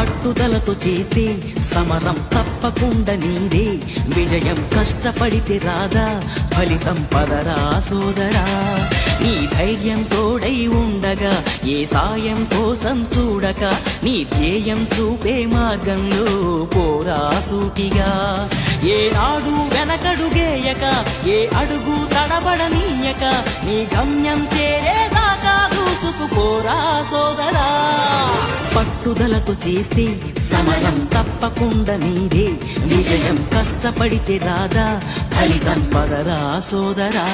పట్టుదలతో చేస్తే సమరం తప్పకుండా నీదే విజయం కష్టపడితే రాదా ఫలితం పదరా సోదరా నీ ధైర్యం తోడై ఉండగా ఏ సాయం కోసం చూడక నీ ధ్యేయం చూపే మార్గంలో పోరా సూటిగా ఏ నాడు వెనకడుగేయక ఏ అడుగు తడబడనీయక నీ గమ్యం చేరేదాకా దూసుకుపోరా సోదరా పట్టుదలతో చేస్తే సమరం తప్పకుండా నీదే విజయం కష్టపడితే రాదా ఫలితం పదరా సోదరా